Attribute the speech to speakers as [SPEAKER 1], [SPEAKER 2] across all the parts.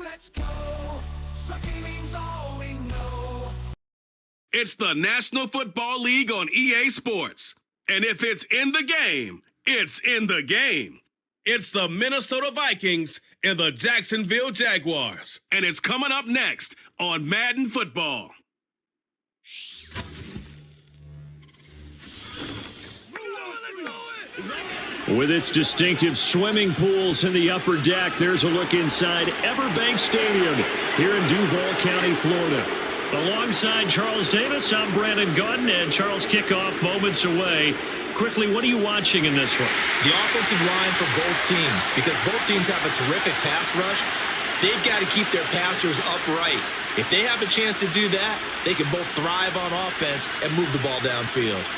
[SPEAKER 1] Let's go. Sucking means all we know.
[SPEAKER 2] It's the National Football League on EA Sports. And if it's in the game, it's in the game. It's the Minnesota Vikings and the Jacksonville Jaguars. And it's coming up next on Madden Football.
[SPEAKER 3] With its distinctive swimming pools in the upper deck, there's a look inside Everbank Stadium here in Duval County, Florida. Alongside Charles Davis, I'm Brandon Gautin, and Charles, kickoff moments away. Quickly, what are you watching in this one?
[SPEAKER 4] The offensive line for both teams, because both teams have a terrific pass rush. They've got to keep their passers upright. If they have a chance to do that, they can both thrive on offense and move the ball downfield.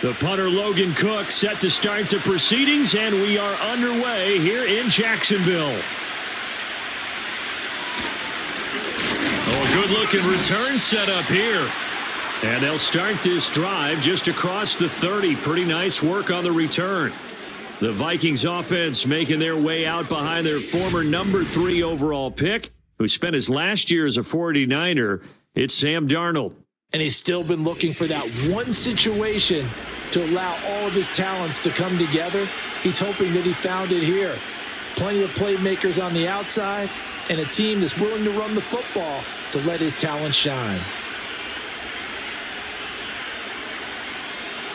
[SPEAKER 3] The punter Logan Cook set to start the proceedings, and we are underway here in Jacksonville. Oh, a good-looking return set up here. And they'll start this drive just across the 30. Pretty nice work on the return. The Vikings offense making their way out behind their former number 3 overall pick, who spent his last year as a 49er. It's Sam Darnold.
[SPEAKER 4] And he's still been looking for that one situation to allow all of his talents to come together. He's hoping that he found it here. Plenty of playmakers on the outside and a team that's willing to run the football to let his talent shine.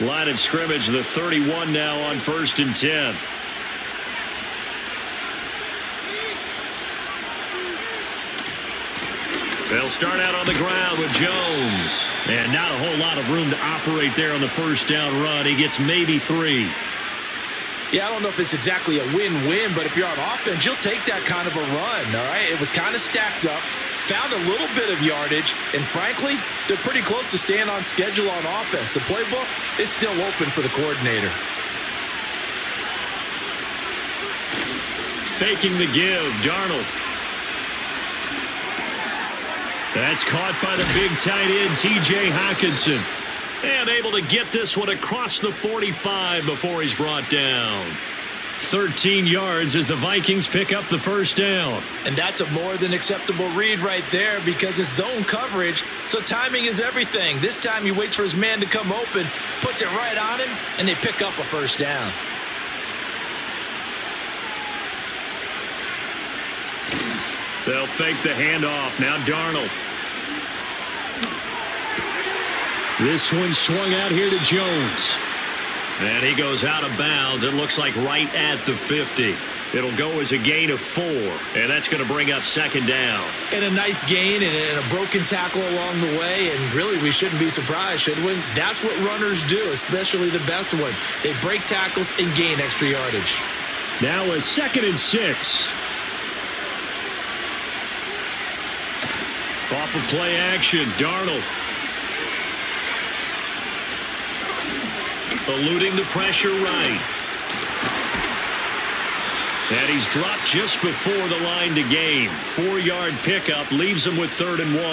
[SPEAKER 3] Line of scrimmage, the 31 now on 1st and 10. They'll start out on the ground with Jones. And not a whole lot of room to operate there on the first down run. He gets maybe 3.
[SPEAKER 4] Yeah, I don't know if it's exactly a win-win, but if you're on offense, you'll take that kind of a run, all right? It was kind of stacked up, found a little bit of yardage, and frankly, they're pretty close to staying on schedule on offense. The playbook is still open for the coordinator.
[SPEAKER 3] Faking the give, Darnold. That's caught by the big tight end, T.J. Hockenson. And able to get this one across the 45 before he's brought down. 13 yards as the Vikings pick up the first down.
[SPEAKER 4] And that's a more than acceptable read right there because it's zone coverage, so timing is everything. This time he waits for his man to come open, puts it right on him, and they pick up a first down.
[SPEAKER 3] They'll fake the handoff. Now Darnold. This one swung out here to Jones. And he goes out of bounds. It looks like right at the 50. It'll go as a gain of 4. And that's going to bring up second down.
[SPEAKER 4] And a nice gain and a broken tackle along the way. And really, we shouldn't be surprised, should we? That's what runners do, especially the best ones. They break tackles and gain extra yardage.
[SPEAKER 3] Now a 2nd and 6. Off of play action, Darnold. Eluding the pressure right. And he's dropped just before the line to gain. 4-yard pickup leaves him with 3rd and 1.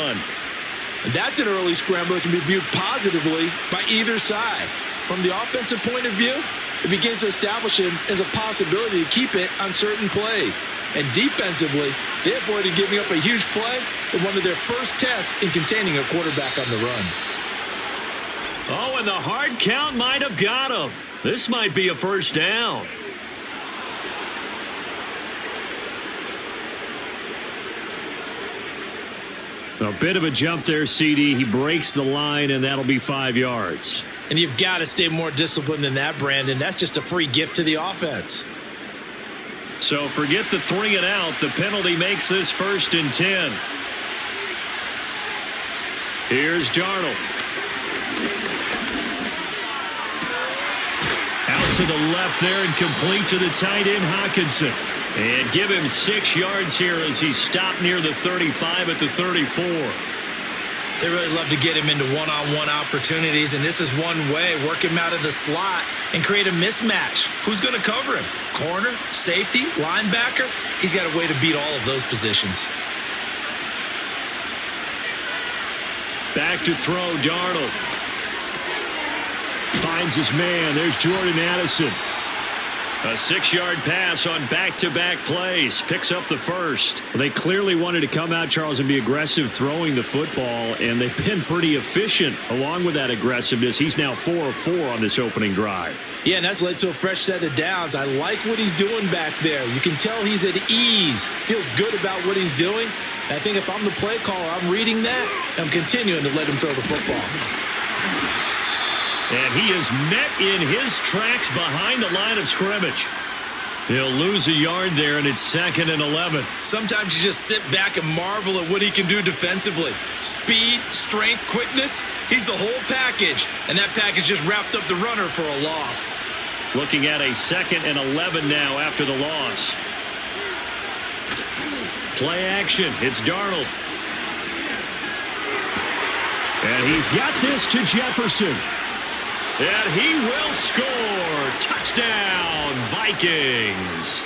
[SPEAKER 4] And that's an early scramble that can be viewed positively by either side. From the offensive point of view, it begins to establish him as a possibility to keep it on certain plays. And defensively, they avoided giving up a huge play in one of their first tests in containing a quarterback on the run.
[SPEAKER 3] Oh, and the hard count might have got him. This might be a first down. A bit of a jump there, CD. He breaks the line, and that'll be 5 yards.
[SPEAKER 4] And you've got to stay more disciplined than that, Brandon. That's just a free gift to the offense.
[SPEAKER 3] So forget the 3 and out. The penalty makes this 1st and 10. Here's Darnold. Out to the left there and complete to the tight end, Hockenson. And give him 6 yards here as he's stopped near the 35 at the 34.
[SPEAKER 4] They really love to get him into one-on-one opportunities, and this is one way. Work him out of the slot and create a mismatch. Who's going to cover him? Corner, safety, linebacker? He's got a way to beat all of those positions.
[SPEAKER 3] Back to throw, Darnold. Finds his man. There's Jordan Addison. A 6-yard pass on back-to-back plays. Picks up the first. Well, they clearly wanted to come out, Charles, and be aggressive throwing the football, and they've been pretty efficient along with that aggressiveness. He's now 4 of 4 on this opening drive.
[SPEAKER 4] Yeah, and that's led to a fresh set of downs. I like what he's doing back there. You can tell he's at ease. Feels good about what he's doing. I think if I'm the play caller, I'm reading that, and I'm continuing to let him throw the football.
[SPEAKER 3] And he is met in his tracks behind the line of scrimmage. He'll lose a yard there, and it's 2nd and 11.
[SPEAKER 4] Sometimes you just sit back and marvel at what he can do defensively. Speed, strength, quickness, he's the whole package. And that package just wrapped up the runner for a loss.
[SPEAKER 3] Looking at a 2nd and 11 now after the loss. Play action. It's Darnold. And he's got this to Jefferson. And he will score. Touchdown, Vikings.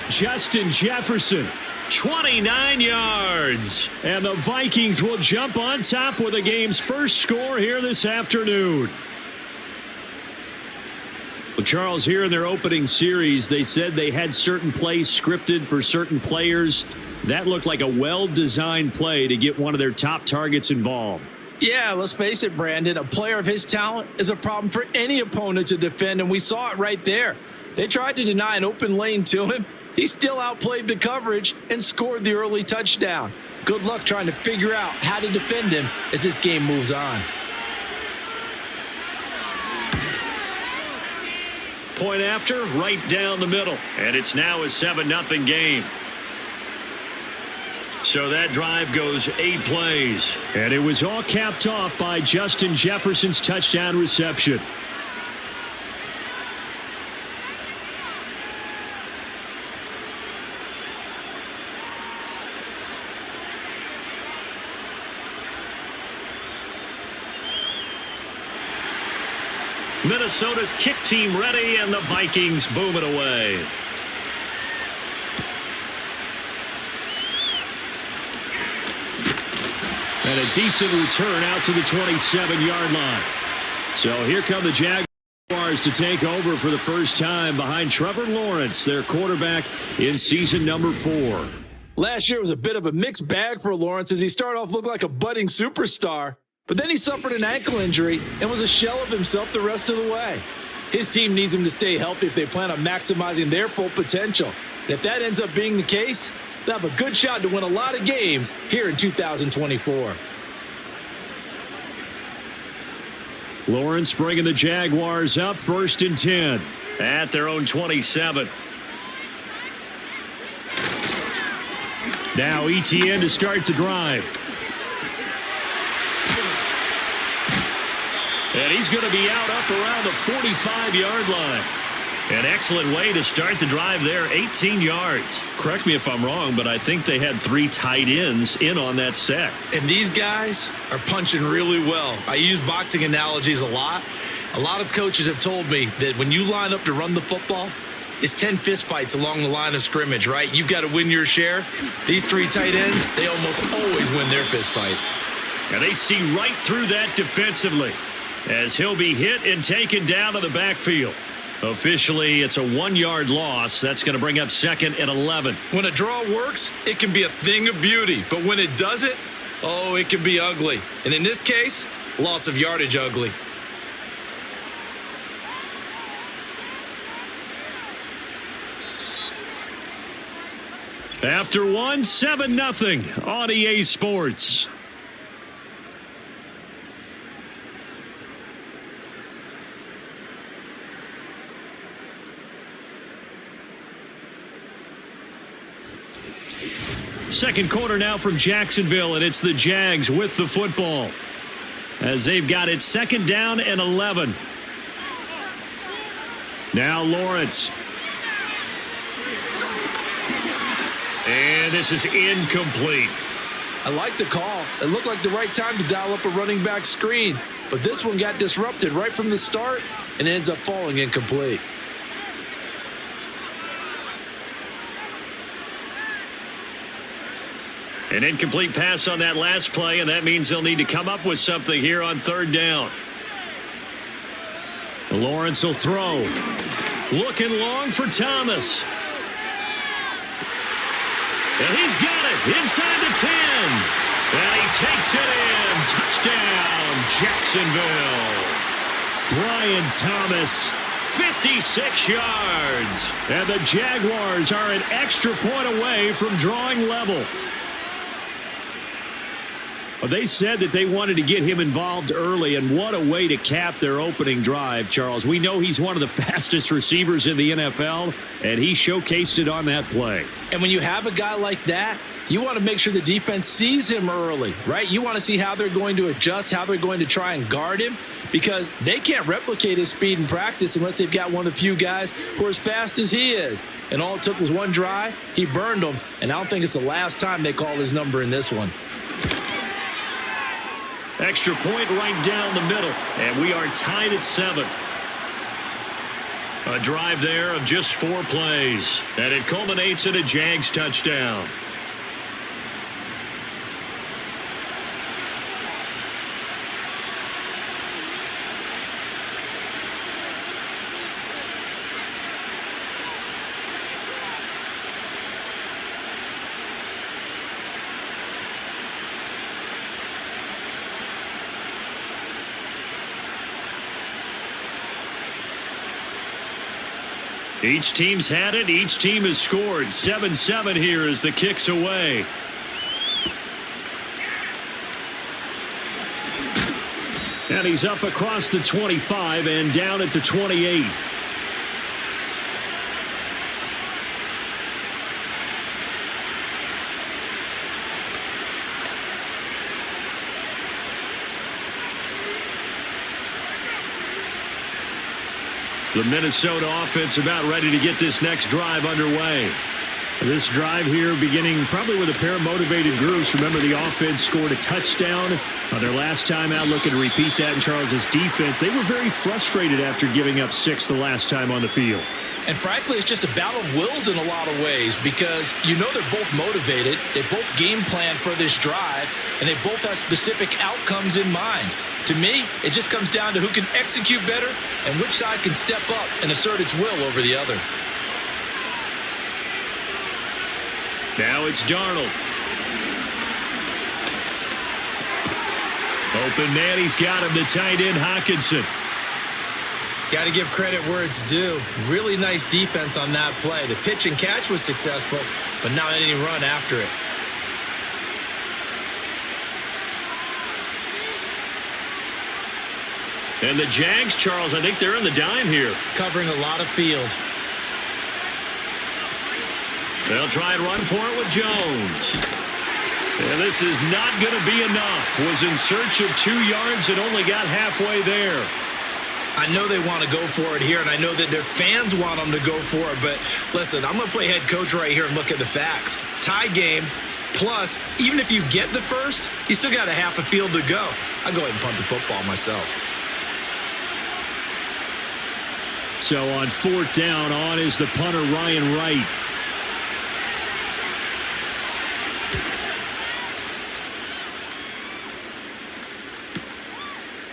[SPEAKER 3] Justin Jefferson, 29 yards. And the Vikings will jump on top with the game's first score here this afternoon. Well, Charles, here in their opening series, they said they had certain plays scripted for certain players. That looked like a well-designed play to get one of their top targets involved.
[SPEAKER 4] Yeah, let's face it, Brandon. A player of his talent is a problem for any opponent to defend, and we saw it right there. They tried to deny an open lane to him. He still outplayed the coverage and scored the early touchdown. Good luck trying to figure out how to defend him as this game moves on.
[SPEAKER 3] Point after, right down the middle. And it's now a 7-0 game. So that drive goes 8 plays. And it was all capped off by Justin Jefferson's touchdown reception. Minnesota's kick team ready, and the Vikings boom it away. And a decent return out to the 27-yard line. So here come the Jaguars to take over for the first time behind Trevor Lawrence, their quarterback in season number 4.
[SPEAKER 4] Last year was a bit of a mixed bag for Lawrence as he started off looking like a budding superstar. But then he suffered an ankle injury and was a shell of himself the rest of the way. His team needs him to stay healthy if they plan on maximizing their full potential. And if that ends up being the case, they'll have a good shot to win a lot of games here in 2024.
[SPEAKER 3] Lawrence bringing the Jaguars up 1st and 10 at their own 27. Now ETN to start the drive. And he's going to be out up around the 45-yard line. An excellent way to start the drive there, 18 yards. Correct me if I'm wrong, but I think they had 3 tight ends in on that set.
[SPEAKER 4] And these guys are punching really well. I use boxing analogies a lot. A lot of coaches have told me that when you line up to run the football, it's 10 fistfights along the line of scrimmage, right? You've got to win your share. These 3 tight ends, they almost always win their fistfights.
[SPEAKER 3] And they see right through that defensively as he'll be hit and taken down to the backfield. Officially, it's a 1-yard loss. That's going to bring up 2nd and 11.
[SPEAKER 4] When a draw works, it can be a thing of beauty. But when it doesn't, oh, it can be ugly. And in this case, loss of yardage ugly.
[SPEAKER 3] After 1, 7-0 on EA Sports. Second quarter now from Jacksonville, and it's the Jags with the football as they've got it 2nd down and 11. Now Lawrence. And this is incomplete.
[SPEAKER 4] I like the call. It looked like the right time to dial up a running back screen, but this one got disrupted right from the start and ends up falling incomplete.
[SPEAKER 3] An incomplete pass on that last play, and that means they'll need to come up with something here on third down. Lawrence will throw. Looking long for Thomas. And he's got it inside the 10. And he takes it in. Touchdown, Jacksonville. Brian Thomas, 56 yards. And the Jaguars are an extra point away from drawing level. Well, they said that they wanted to get him involved early, and what a way to cap their opening drive, Charles. We know he's one of the fastest receivers in the NFL, and he showcased it on that play.
[SPEAKER 4] And when you have a guy like that, you want to make sure the defense sees him early, right? You want to see how they're going to adjust, how they're going to try and guard him, because they can't replicate his speed in practice unless they've got one of the few guys who are as fast as he is. And all it took was one drive. He burned them, and I don't think it's the last time they call his number in this one.
[SPEAKER 3] Extra point right down the middle, and we are tied at 7. A drive there of just 4 plays, and it culminates in a Jags touchdown. Each team's had it. Each team has scored. 7-7 here as the kick's away. And he's up across the 25 and down at the 28. The Minnesota offense about ready to get this next drive underway. This drive here beginning probably with a pair of motivated groups. Remember, the offense scored a touchdown on their last time out, looking to repeat that in Charles's defense. They were very frustrated after giving up 6 the last time on the field.
[SPEAKER 4] And frankly, it's just a battle of wills in a lot of ways, because you know they're both motivated. They both game plan for this drive, and they both have specific outcomes in mind. To me, it just comes down to who can execute better and which side can step up and assert its will over the other.
[SPEAKER 3] Now it's Darnold. Open man, he's got him, the tight end Hockenson.
[SPEAKER 4] Got to give credit where it's due. Really nice defense on that play. The pitch and catch was successful, but not any run after it.
[SPEAKER 3] And the Jags, Charles, I think they're in the dime here.
[SPEAKER 4] Covering a lot of field.
[SPEAKER 3] They'll try and run for it with Jones. And this is not going to be enough. Was in search of 2 yards and only got halfway there.
[SPEAKER 4] I know they want to go for it here, and I know that their fans want them to go for it, but listen, I'm going to play head coach right here and look at the facts. Tie game, plus, even if you get the first, you still got a half a field to go. I'll go ahead and punt the football myself.
[SPEAKER 3] So on 4th down, on is the punter, Ryan Wright.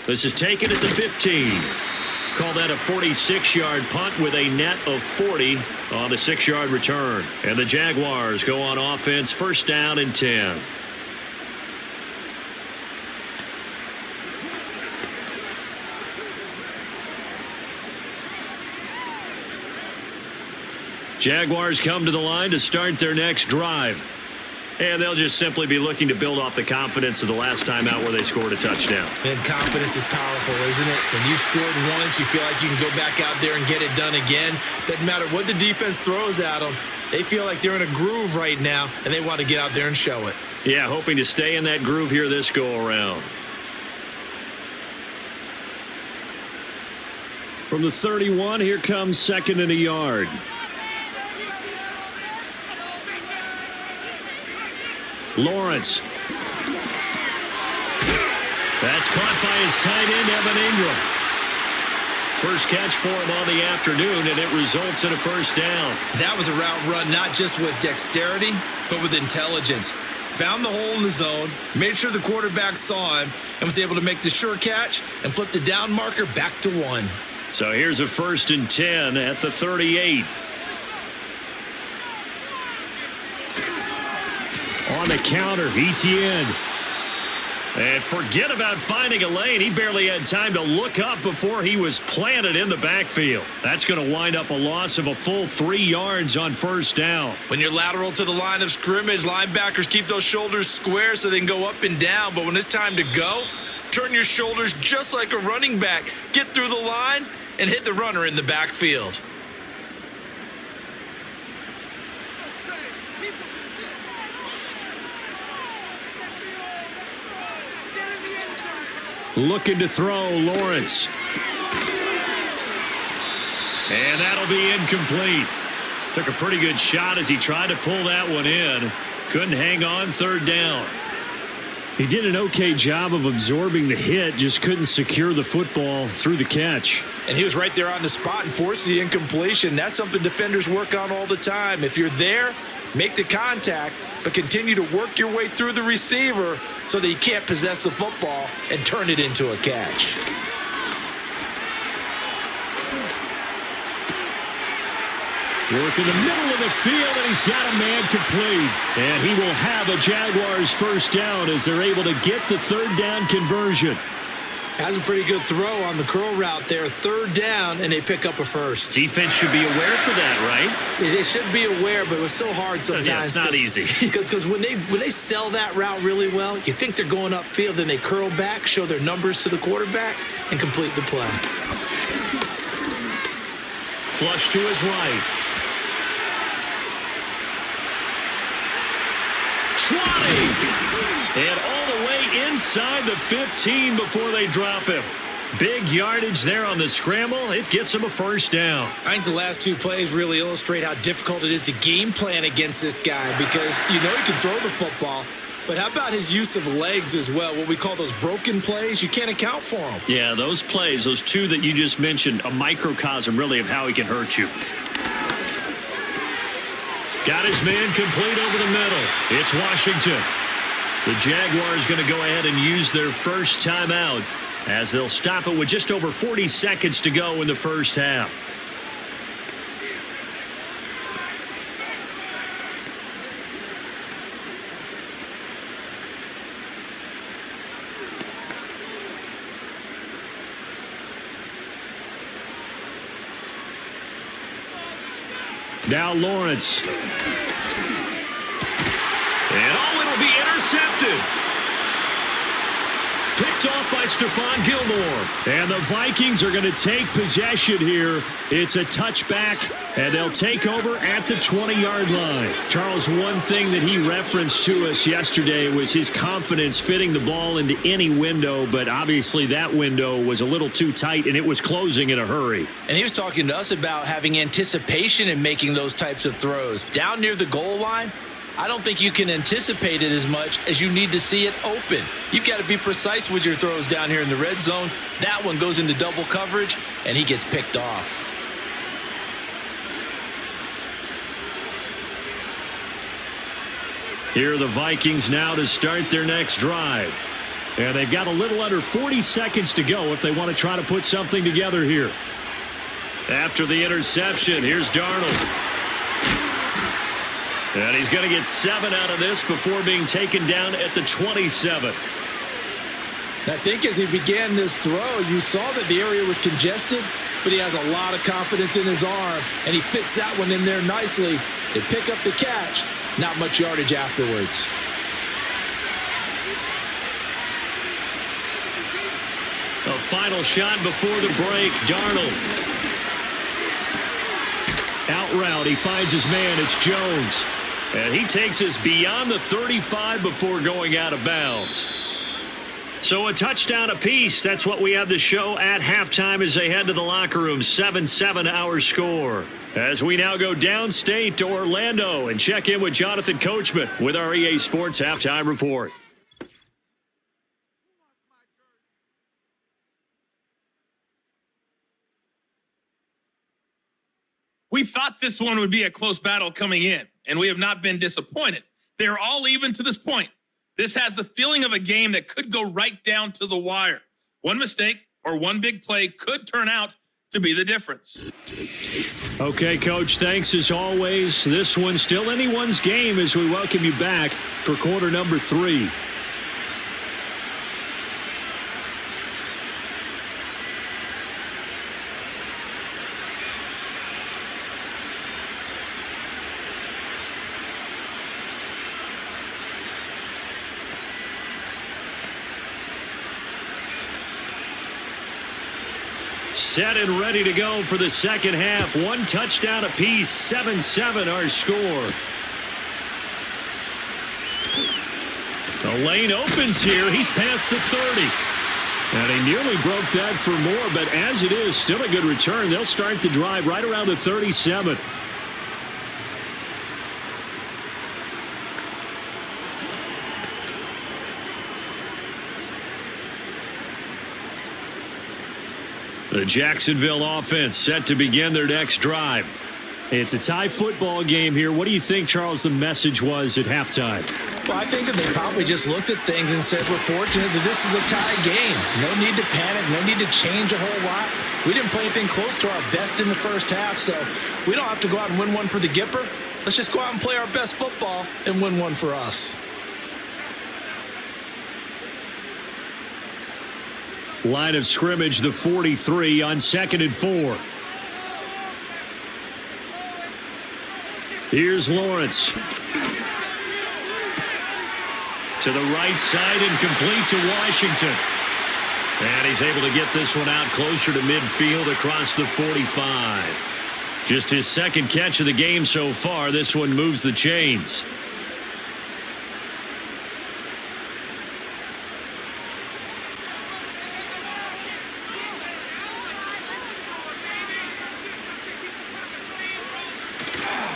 [SPEAKER 3] This is taken at the 15. Call that a 46-yard punt with a net of 40 on the 6-yard return. And the Jaguars go on offense, 1st down and 10. Jaguars come to the line to start their next drive. And they'll just simply be looking to build off the confidence of the last time out where they scored a touchdown.
[SPEAKER 4] And confidence is powerful, isn't it? When you've scored once, you feel like you can go back out there and get it done again. Doesn't matter what the defense throws at them. They feel like they're in a groove right now, and they want to get out there and show it.
[SPEAKER 3] Yeah, hoping to stay in that groove here this go-around. From the 31, here comes 2nd and a yard. Lawrence That's caught by his tight end, Evan Ingram. First catch for him on the afternoon, and it results in a first down.
[SPEAKER 4] That was a route run not just with dexterity, but with intelligence. Found the hole in the zone, made sure the quarterback saw him, and was able to make the sure catch and flip the down marker back to 1.
[SPEAKER 3] So here's a 1st and 10 at the 38. On the counter, Etienne. And forget about finding a lane. He barely had time to look up before he was planted in the backfield. That's going to wind up a loss of a full 3 yards on first down.
[SPEAKER 4] When you're lateral to the line of scrimmage, linebackers keep those shoulders square so they can go up and down. But when it's time to go, turn your shoulders just like a running back. Get through the line and hit the runner in the backfield.
[SPEAKER 3] Looking to throw, Lawrence. And that'll be incomplete. Took a pretty good shot as he tried to pull that one in. Couldn't hang on, 3rd down. He did an okay job of absorbing the hit, just couldn't secure the football through the catch.
[SPEAKER 4] And he was right there on the spot and forced the incompletion. That's something defenders work on all the time. If you're there, make the contact, but continue to work your way through the receiver so that you can't possess the football and turn it into a catch.
[SPEAKER 3] Work in the middle of the field, and he's got a man complete. And he will have a Jaguars first down as they're able to get the 3rd down conversion.
[SPEAKER 4] Has a pretty good throw on the curl route there. 3rd down, and they pick up a first.
[SPEAKER 3] Defense should be aware for that, right?
[SPEAKER 4] They should be aware, but it was so hard sometimes.
[SPEAKER 3] Yeah, it's not easy.
[SPEAKER 4] Because when they sell that route really well, you think they're going upfield, then they curl back, show their numbers to the quarterback, and complete the play.
[SPEAKER 3] Flush to his right. Trotting. And all the way inside the 15 before they drop him. Big yardage there on the scramble. It gets him a first down.
[SPEAKER 4] I think the last 2 plays really illustrate how difficult it is to game plan against this guy because you know he can throw the football, but how about his use of legs as well? What we call those broken plays, you can't account for them.
[SPEAKER 3] Yeah, those plays, those 2 that you just mentioned, a microcosm really of how he can hurt you. Got his man complete over the middle. It's Washington. The Jaguars going to go ahead and use their first timeout as they'll stop it with just over 40 seconds to go in the first half. Now Lawrence. And it'll be intercepted. Picked off by Stephon Gilmore. And the Vikings are going to take possession here. It's a touchback, and they'll take over at the 20-yard line. Charles, one thing that he referenced to us yesterday was his confidence fitting the ball into any window, but obviously that window was a little too tight, and it was closing in a hurry.
[SPEAKER 4] And he was talking to us about having anticipation in making those types of throws. Down near the goal line, I don't think you can anticipate it as much as you need to see it open. You've got to be precise with your throws down here in the red zone. That one goes into double coverage, and he gets picked off.
[SPEAKER 3] Here are the Vikings now to start their next drive. And they've got a little under 40 seconds to go if they want to try to put something together here. After the interception, here's Darnold. And he's going to get 7 out of this before being taken down at the 27.
[SPEAKER 4] I think as he began this throw, you saw that the area was congested, but he has a lot of confidence in his arm, and he fits that one in there nicely. They pick up the catch, not much yardage afterwards.
[SPEAKER 3] A final shot before the break, Darnold. Out route, he finds his man, it's Jones. And he takes us beyond the 35 before going out of bounds. So a touchdown apiece. That's what we have to show at halftime as they head to the locker room. 7-7 our score. As we now go downstate to Orlando and check in with Jonathan Coachman with our EA Sports Halftime Report.
[SPEAKER 5] We thought this one would be a close battle coming in, and we have not been disappointed. They're all even to this point. This has the feeling of a game that could go right down to the wire. One mistake or one big play could turn out to be the difference.
[SPEAKER 3] Okay, Coach, thanks as always. This one's still anyone's game as we welcome you back for quarter number 3. Set and ready to go for the second half. One touchdown apiece, 7-7 our score. The lane opens here. He's past the 30. And he nearly broke that for more, but as it is, still a good return. They'll start the drive right around the 37. The Jacksonville offense set to begin their next drive. It's a tie football game here. What do you think, Charles, the message was at halftime?
[SPEAKER 4] Well, I think that they probably just looked at things and said, we're fortunate that this is a tie game. No need to panic. No need to change a whole lot. We didn't play anything close to our best in the first half, so we don't have to go out and win one for the Gipper. Let's just go out and play our best football and win one for us.
[SPEAKER 3] Line of scrimmage, the 43 on 2nd and 4. Here's Lawrence. To the right side and complete to Washington. And he's able to get this one out closer to midfield across the 45. Just his second catch of the game so far. This one moves the chains.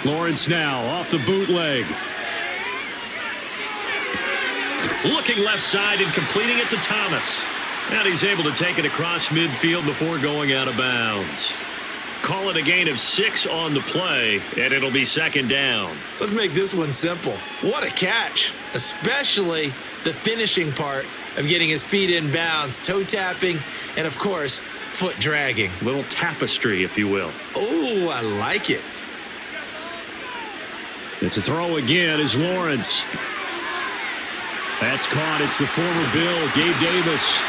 [SPEAKER 3] Lawrence now off the bootleg. Looking left side and completing it to Thomas. And he's able to take it across midfield before going out of bounds. Call it a gain of 6 on the play, and it'll be second down.
[SPEAKER 4] Let's make this one simple. What a catch, especially the finishing part of getting his feet in bounds, toe tapping, and of course, foot dragging.
[SPEAKER 3] Little tapestry, if you will.
[SPEAKER 4] Oh, I like it.
[SPEAKER 3] It's a throw again is Lawrence. That's caught. It's the former Bill, Gabe Davis.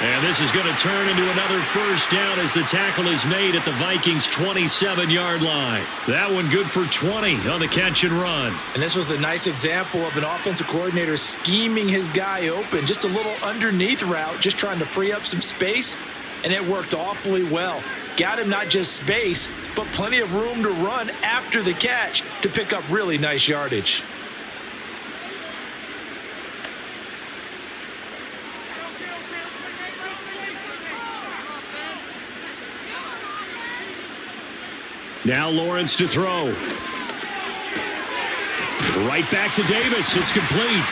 [SPEAKER 3] And this is going to turn into another first down as the tackle is made at the Vikings' 27-yard line. That one good for 20 on the catch and run.
[SPEAKER 4] And this was a nice example of an offensive coordinator scheming his guy open. Just a little underneath route, just trying to free up some space. And it worked awfully well. Got him not just space, but plenty of room to run after the catch to pick up really nice yardage.
[SPEAKER 3] Now Lawrence to throw. Right back to Davis. It's complete.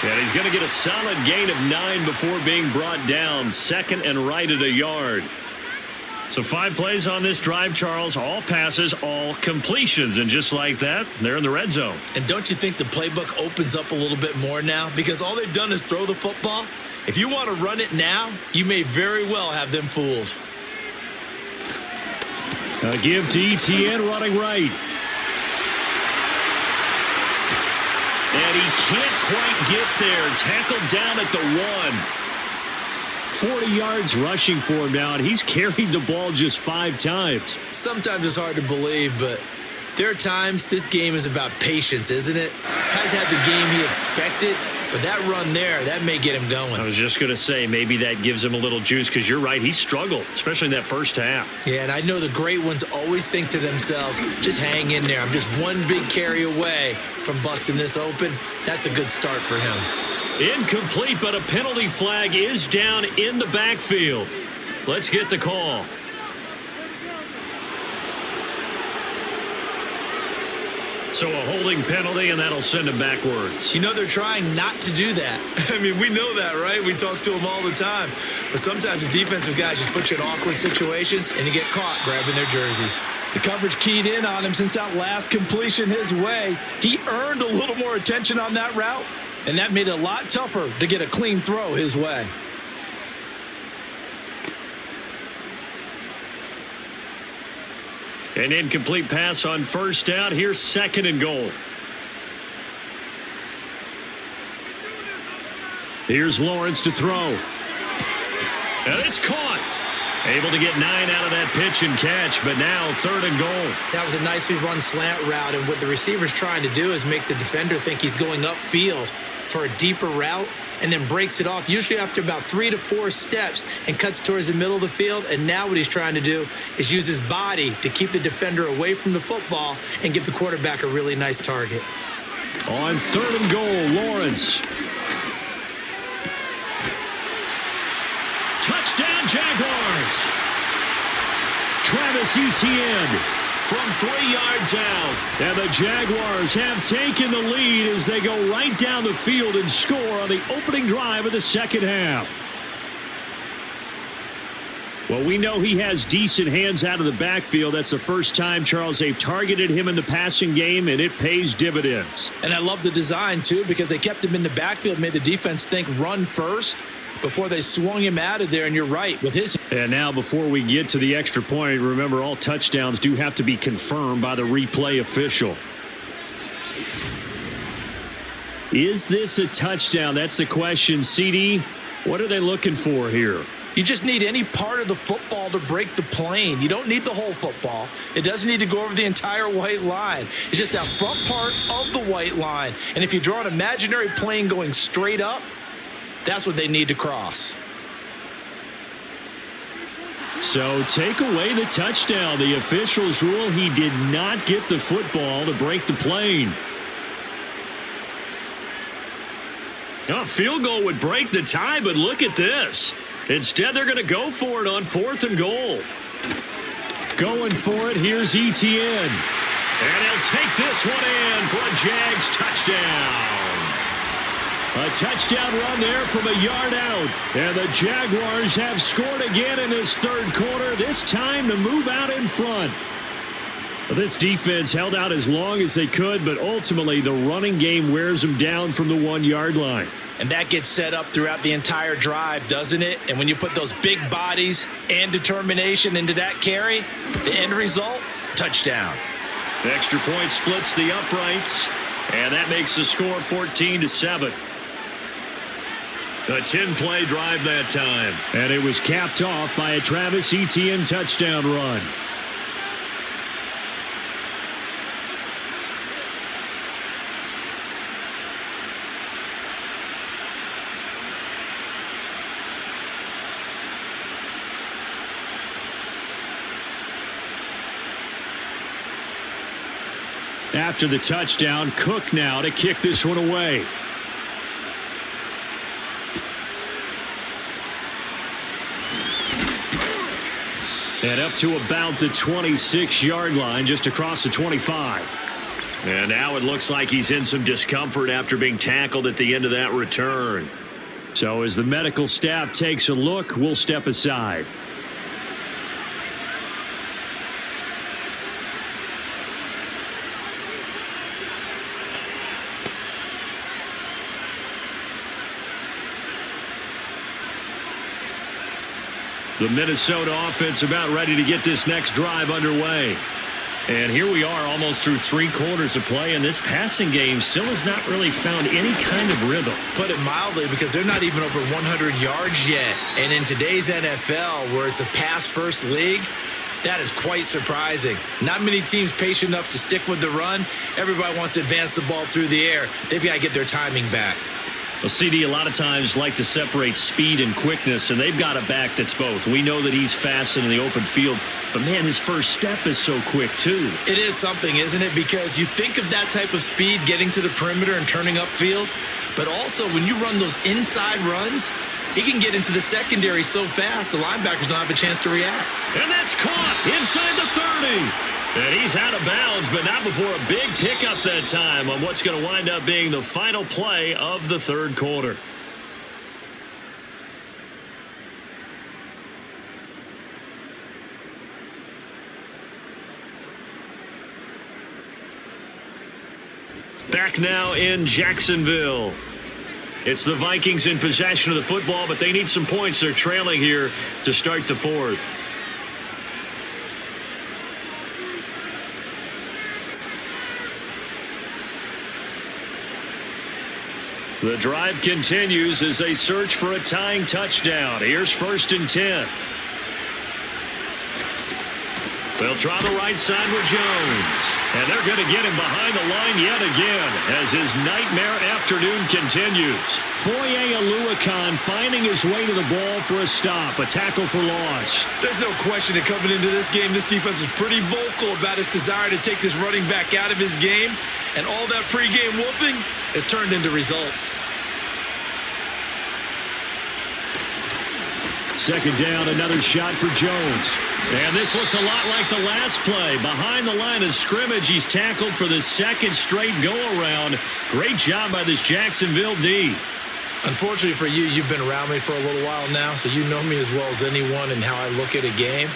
[SPEAKER 3] And he's going to get a solid gain of 9 before being brought down. Second and right at a yard. So 5 plays on this drive, Charles. All passes, all completions. And just like that, they're in the red zone.
[SPEAKER 4] And don't you think the playbook opens up a little bit more now? Because all they've done is throw the football. If you want to run it now, you may very well have them fooled.
[SPEAKER 3] A give to ETN running right. And he can't quite get there. Tackled down at the 1. 40 yards rushing for him now, and he's carried the ball just 5 times.
[SPEAKER 4] Sometimes it's hard to believe, but there are times this game is about patience, isn't it? Has had the game he expected, but that run there, that may get him going.
[SPEAKER 3] I was just going to say, maybe that gives him a little juice, because you're right, he struggled, especially in that first half.
[SPEAKER 4] Yeah, and I know the great ones always think to themselves, just hang in there. I'm just one big carry away from busting this open. That's a good start for him.
[SPEAKER 3] Incomplete, but a penalty flag is down in the backfield. Let's get the call. So a holding penalty, and that'll send him backwards.
[SPEAKER 4] You know they're trying not to do that. I mean, we know that, right? We talk to them all the time. But sometimes the defensive guys just put you in awkward situations, and you get caught grabbing their jerseys. The coverage keyed in on him since that last completion his way. He earned a little more attention on that route, and that made it a lot tougher to get a clean throw his way.
[SPEAKER 3] An incomplete pass on first down. Here's 2nd and goal. Here's Lawrence to throw. And it's caught. Able to get 9 out of that pitch and catch, but now 3rd and goal.
[SPEAKER 4] That was a nicely run slant route, and what the receiver's trying to do is make the defender think he's going upfield for a deeper route, and then breaks it off, usually after about 3 to 4 steps, and cuts towards the middle of the field. And now what he's trying to do is use his body to keep the defender away from the football and give the quarterback a really nice target.
[SPEAKER 3] On 3rd and goal, Lawrence. Touchdown, Jaguars. Travis Etienne from 3 yards out. And the Jaguars have taken the lead as they go right down the field and score on the opening drive of the second half. Well, we know he has decent hands out of the backfield. That's the first time, Charles, they've targeted him in the passing game, and it pays dividends.
[SPEAKER 4] And I love the design, too, because they kept him in the backfield, made the defense think run first before they swung him out of there. And you're right, with his...
[SPEAKER 3] And now before we get to the extra point, remember all touchdowns do have to be confirmed by the replay official. Is this a touchdown? That's the question. CD, what are they looking for here?
[SPEAKER 4] You just need any part of the football to break the plane. You don't need the whole football. It doesn't need to go over the entire white line. It's just that front part of the white line. And if you draw an imaginary plane going straight up, that's what they need to cross.
[SPEAKER 3] So take away the touchdown. The officials rule he did not get the football to break the plane. A field goal would break the tie, but look at this. Instead, they're going to go for it on 4th and goal. Going for it, here's Etienne. And he'll take this one in for a Jags touchdown. A touchdown run there from a yard out. And the Jaguars have scored again in this 3rd quarter, this time to move out in front. This defense held out as long as they could, but ultimately the running game wears them down from the 1-yard line.
[SPEAKER 4] And that gets set up throughout the entire drive, doesn't it? And when you put those big bodies and determination into that carry, the end result, touchdown.
[SPEAKER 3] The extra point splits the uprights, and that makes the score 14-7. A 10-play drive that time. And it was capped off by a Travis Etienne touchdown run. After the touchdown, Cook now to kick this one away. And up to about the 26-yard line, just across the 25. And now it looks like he's in some discomfort after being tackled at the end of that return. So as the medical staff takes a look, we'll step aside. The Minnesota offense about ready to get this next drive underway. And here we are almost through 3 quarters of play, and this passing game still has not really found any kind of rhythm.
[SPEAKER 4] Put it mildly, because they're not even over 100 yards yet. And in today's NFL, where it's a pass-first league, that is quite surprising. Not many teams patient enough to stick with the run. Everybody wants to advance the ball through the air. They've got to get their timing back.
[SPEAKER 3] Well, CD a lot of times like to separate speed and quickness, and they've got a back that's both. We know that he's fast in the open field, but man, his first step is so quick too.
[SPEAKER 4] It is something, isn't it? Because you think of that type of speed getting to the perimeter and turning upfield, but also when you run those inside runs, he can get into the secondary so fast the linebackers don't have a chance to react.
[SPEAKER 3] And that's caught inside the 30. And he's out of bounds, but not before a big pickup that time on what's going to wind up being the final play of the 3rd quarter. Back now in Jacksonville. It's the Vikings in possession of the football, but they need some points. They're trailing here to start the fourth. The drive continues as they search for a tying touchdown. Here's 1st and 10. They'll try the right side with Jones. And they're going to get him behind the line yet again as his nightmare afternoon continues. Foye Oluokun finding his way to the ball for a stop, a tackle for loss.
[SPEAKER 4] There's no question that coming into this game, this defense is pretty vocal about its desire to take this running back out of his game. And all that pregame wolfing has turned into results.
[SPEAKER 3] 2nd down, another shot for Jones. And this looks a lot like the last play. Behind the line of scrimmage, he's tackled for the 2nd straight go-around. Great job by this Jacksonville D.
[SPEAKER 4] Unfortunately for you, you've been around me for a little while now, so you know me as well as anyone and how I look at a game.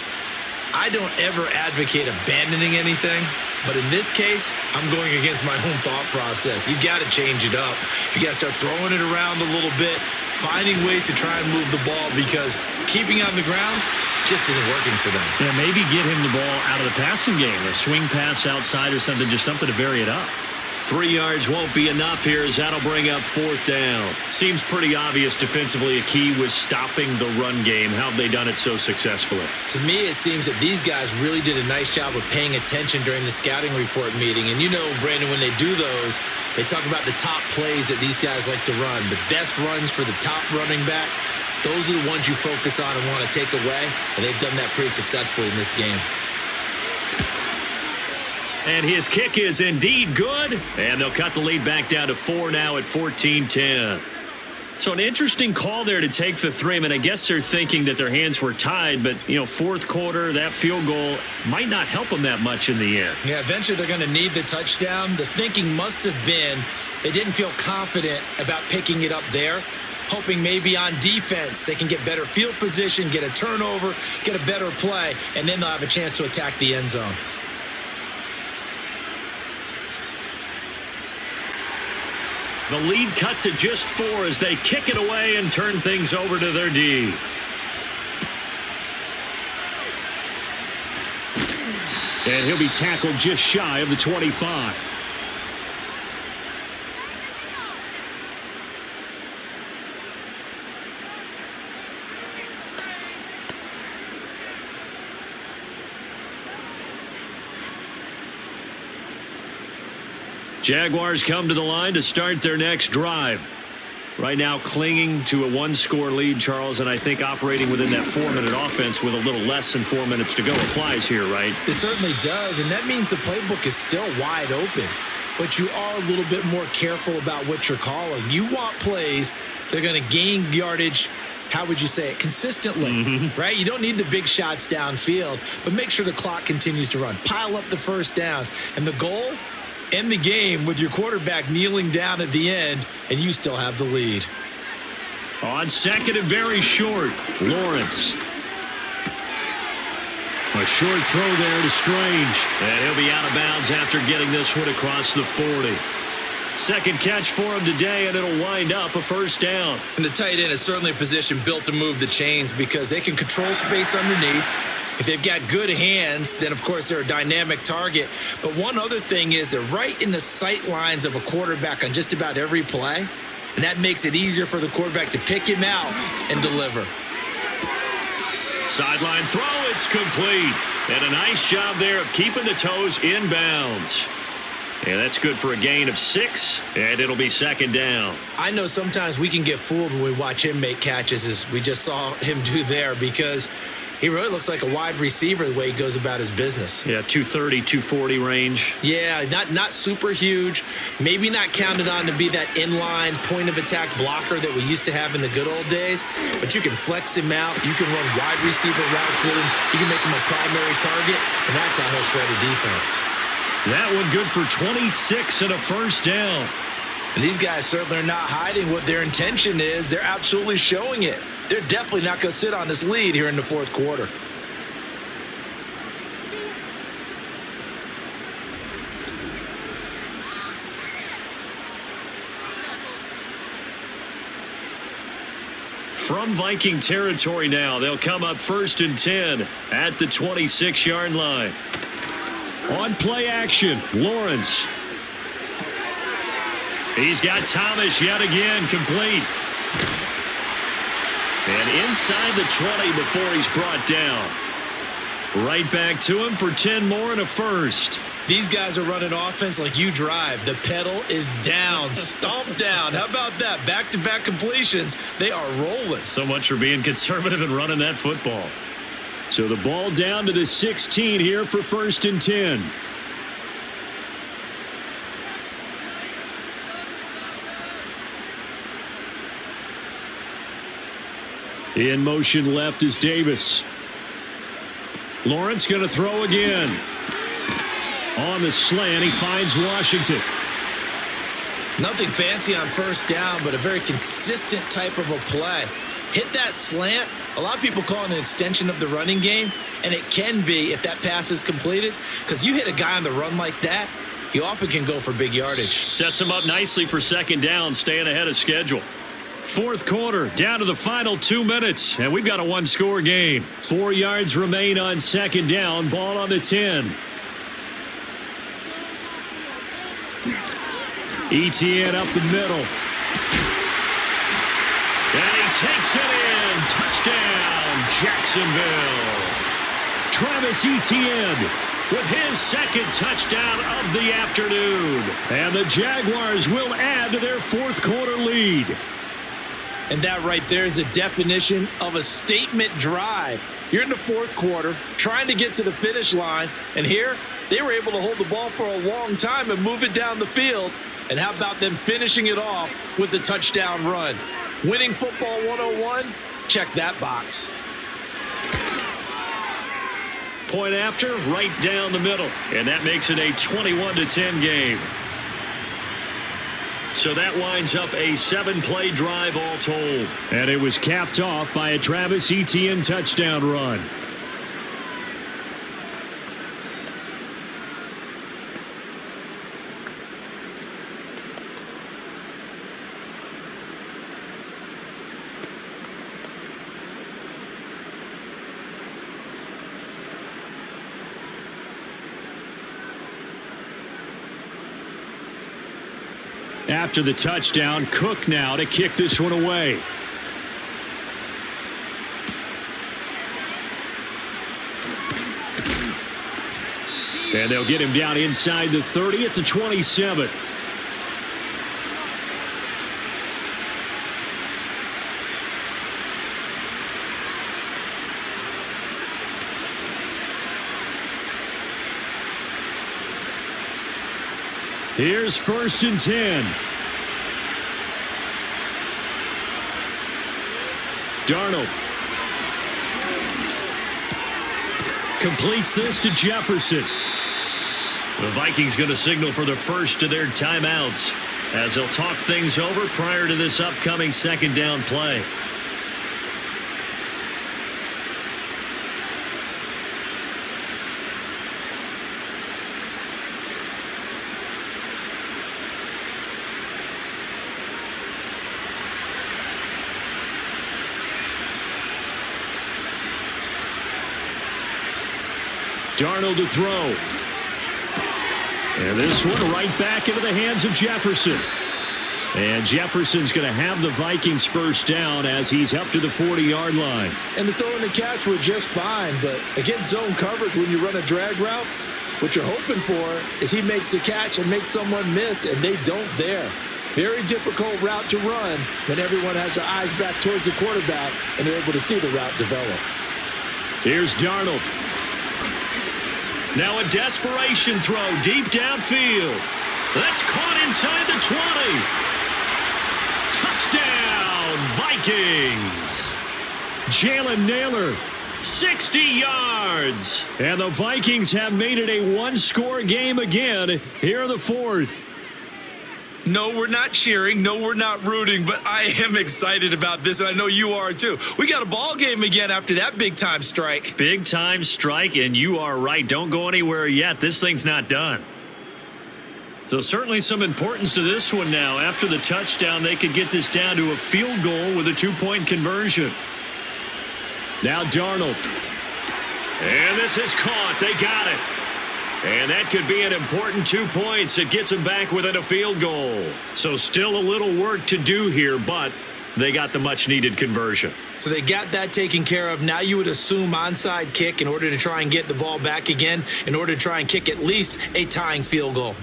[SPEAKER 4] I don't ever advocate abandoning anything, but in this case, I'm going against my own thought process. You got to change it up. You got to start throwing it around a little bit, finding ways to try and move the ball, because keeping it on the ground just isn't working for them.
[SPEAKER 3] Yeah, maybe get him the ball out of the passing game, a swing pass outside or something, just something to vary it up. 3 yards won't be enough here as that'll bring up 4th down. Seems pretty obvious defensively a key was stopping the run game. How have they done it so successfully?
[SPEAKER 4] To me, it seems that these guys really did a nice job of paying attention during the scouting report meeting. And you know, Brandon, when they do those, they talk about the top plays that these guys like to run. The best runs for the top running back, those are the ones you focus on and want to take away. And they've done that pretty successfully in this game.
[SPEAKER 3] And his kick is indeed good. And they'll cut the lead back down to 4 now at 14-10. So an interesting call there to take the 3. I mean, I guess they're thinking that their hands were tied, but, you know, 4th quarter, that field goal might not help them that much in the end.
[SPEAKER 4] Yeah, eventually they're going to need the touchdown. The thinking must have been they didn't feel confident about picking it up there, hoping maybe on defense they can get better field position, get a turnover, get a better play, and then they'll have a chance to attack the end zone.
[SPEAKER 3] The lead cut to just 4 as they kick it away and turn things over to their D. And he'll be tackled just shy of the 25. Jaguars come to the line to start their next drive. Right now clinging to a 1-score lead, Charles, and I think operating within that 4-minute offense with a little less than 4 minutes to go applies here, right?
[SPEAKER 4] It certainly does, and that means the playbook is still wide open. But you are a little bit more careful about what you're calling. You want plays that are going to gain yardage, how would you say it, consistently, right? You don't need the big shots downfield, but make sure the clock continues to run. Pile up the first downs, and the goal, end the game with your quarterback kneeling down at the end, and you still have the lead.
[SPEAKER 3] On 2nd and very short, Lawrence. A short throw there to Strange, and he'll be out of bounds after getting this one across the 40. 2nd catch for him today, and it'll wind up a 1st down.
[SPEAKER 4] And the tight end is certainly a position built to move the chains because they can control space underneath. If they've got good hands, then, of course, they're a dynamic target. But one other thing is they're right in the sight lines of a quarterback on just about every play, and that makes it easier for the quarterback to pick him out and deliver.
[SPEAKER 3] Sideline throw, it's complete. And a nice job there of keeping the toes in bounds. And that's good for a gain of 6, and it'll be 2nd down.
[SPEAKER 4] I know sometimes we can get fooled when we watch him make catches, as we just saw him do there, because he really looks like a wide receiver the way he goes about his business.
[SPEAKER 3] Yeah, 230, 240 range.
[SPEAKER 4] Yeah, not super huge. Maybe not counted on to be that inline point-of-attack blocker that we used to have in the good old days. But you can flex him out. You can run wide receiver routes with him. You can make him a primary target, and that's how he'll shred a defense.
[SPEAKER 3] That one good for 26 and a 1st down.
[SPEAKER 4] And these guys certainly are not hiding what their intention is. They're absolutely showing it. They're definitely not going to sit on this lead here in the 4th quarter.
[SPEAKER 3] From Viking territory now, they'll come up 1st and 10 at the 26-yard line. On play action, Lawrence. He's got Thomas yet again, complete. And inside the 20 before he's brought down. Right back to him for 10 more and a first.
[SPEAKER 4] These guys are running offense like you drive. The pedal is down, stomp down. How about that? Back-to-back completions. They are rolling.
[SPEAKER 3] So much for being conservative and running that football. So the ball down to the 16 here for 1st and 10. In motion left is Davis. Lawrence going to throw again. On the slant, he finds Washington.
[SPEAKER 4] Nothing fancy on first down, but a very consistent type of a play. Hit that slant. A lot of people call it an extension of the running game, and it can be if that pass is completed, because you hit a guy on the run like that, he often can go for big yardage.
[SPEAKER 3] Sets him up nicely for 2nd down, staying ahead of schedule. 4th quarter, down to the final 2 minutes, and we've got a 1-score game. 4 yards remain on 2nd down, ball on the 10. Etienne up the middle. And he takes it in. Touchdown, Jacksonville. Travis Etienne with his 2nd touchdown of the afternoon. And the Jaguars will add to their 4th quarter lead.
[SPEAKER 4] And that right there is a definition of a statement drive. You're in the 4th quarter, trying to get to the finish line, and here they were able to hold the ball for a long time and move it down the field. And how about them finishing it off with the touchdown run? Winning football 101? Check that box.
[SPEAKER 3] Point after, right down the middle. And that makes it a 21-10 game. So that winds up a 7-play drive all told. And it was capped off by a Travis Etienne touchdown run. After the touchdown, Cook now to kick this one away. And they'll get him down inside the 30 at the 27. Here's 1st and 10. Darnold completes this to Jefferson. The Vikings going to signal for the first of their timeouts as they'll talk things over prior to this upcoming 2nd down play. Darnold to throw. And this one right back into the hands of Jefferson. And Jefferson's going to have the Vikings 1st down as he's up to the 40-yard line.
[SPEAKER 4] And the throw and the catch were just fine, but against zone coverage when you run a drag route, what you're hoping for is he makes the catch and makes someone miss, and they don't there. Very difficult route to run when everyone has their eyes back towards the quarterback and they're able to see the route develop.
[SPEAKER 3] Here's Darnold. Now a desperation throw deep downfield. That's caught inside the 20. Touchdown, Vikings. Jalen Naylor, 60 yards. And the Vikings have made it a 1-score game again here in the 4th.
[SPEAKER 4] No, we're not cheering. No, we're not rooting, but I am excited about this, and I know you are too. We got a ball game again after that big-time strike.
[SPEAKER 3] Big-time strike, and you are right. Don't go anywhere yet. This thing's not done. So certainly some importance to this one now. After the touchdown, they could get this down to a field goal with a 2-point conversion. Now Darnold. And this is caught. They got it. And that could be an important 2 points. It gets them back within a field goal. So still a little work to do here, but they got the much-needed conversion.
[SPEAKER 4] So they got that taken care of. Now you would assume onside kick in order to try and get the ball back again, in order to try and kick at least a tying field goal.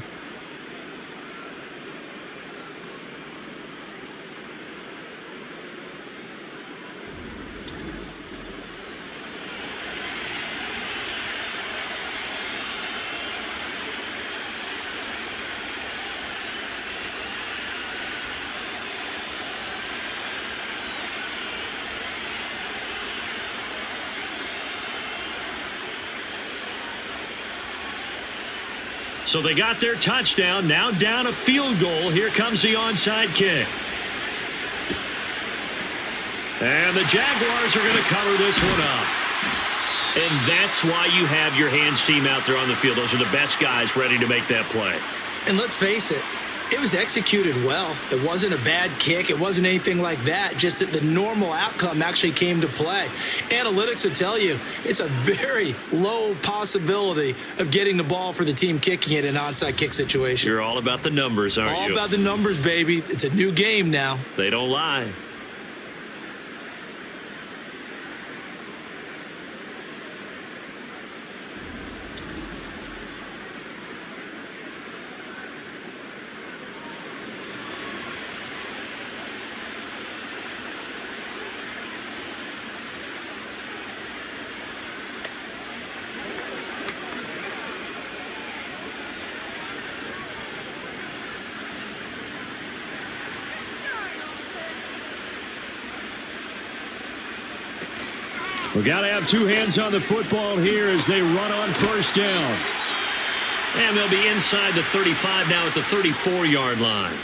[SPEAKER 3] So they got their touchdown, now down a field goal. Here comes the onside kick. And the Jaguars are going to cover this one up. And that's why you have your hands team out there on the field. Those are the best guys ready to make that play.
[SPEAKER 4] And let's face it, it was executed well. It wasn't a bad kick. It wasn't anything like that. Just that the normal outcome actually came to play. Analytics will tell you it's a very low possibility of getting the ball for the team kicking it in an onside kick situation.
[SPEAKER 3] You're all about the numbers, aren't you?
[SPEAKER 4] All about the numbers, baby. It's a new game now.
[SPEAKER 3] They don't lie. We got to have two hands on the football here as they run on first down. And they'll be inside the 35 now at the 34-yard line.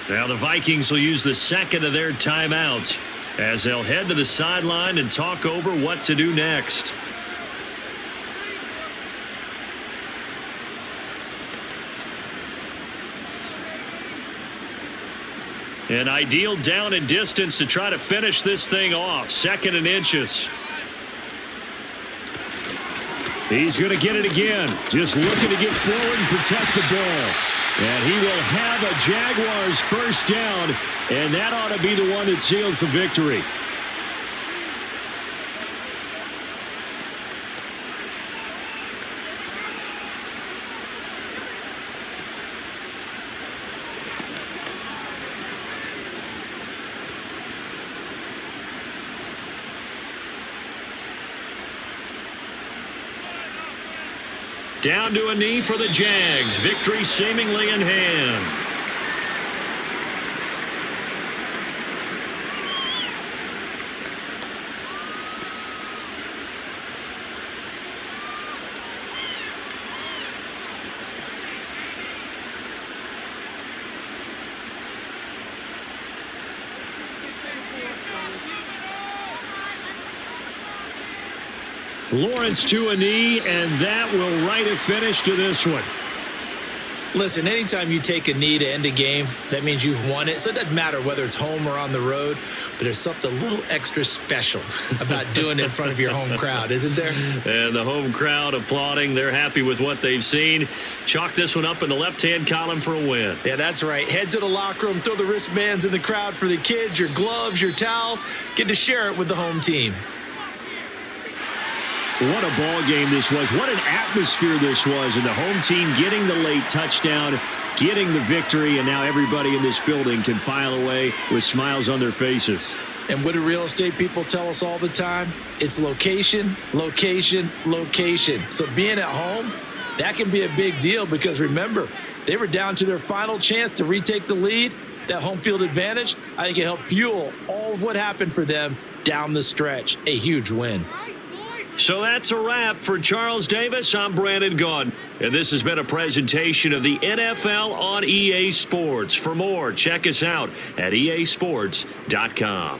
[SPEAKER 3] Now the Vikings will use the second of their timeouts as they'll head to the sideline and talk over what to do next. An ideal down and distance to try to finish this thing off. 2nd and inches. He's going to get it again. Just looking to get forward and protect the ball. And he will have a Jaguars first down, and that ought to be the one that seals the victory. Down to a knee for the Jags. Victory seemingly in hand. Lawrence to a knee, and that will write a finish to this one.
[SPEAKER 4] Listen, anytime you take a knee to end a game, that means you've won it. So it doesn't matter whether it's home or on the road, but there's something a little extra special about doing it in front of your home crowd, isn't there?
[SPEAKER 3] And the home crowd applauding. They're happy with what they've seen. Chalk this one up in the left-hand column for a win.
[SPEAKER 4] Yeah, that's right. Head to the locker room, throw the wristbands in the crowd for the kids, your gloves, your towels. Get to share it with the home team.
[SPEAKER 3] What a ball game this was. What an atmosphere this was. And the home team getting the late touchdown, getting the victory, and now everybody in this building can file away with smiles on their faces.
[SPEAKER 4] And what do real estate people tell us all the time? It's location, location, location. So being at home, that can be a big deal because remember, they were down to their final chance to retake the lead. That home field advantage, I think it helped fuel all of what happened for them down the stretch. A huge win.
[SPEAKER 3] So that's a wrap for Charles Davis. I'm Brandon Gunn. And this has been a presentation of the NFL on EA Sports. For more, check us out at easports.com.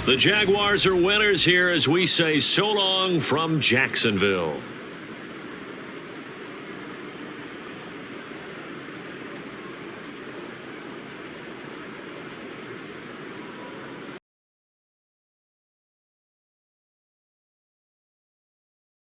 [SPEAKER 3] The Jaguars are winners here as we say so long from Jacksonville.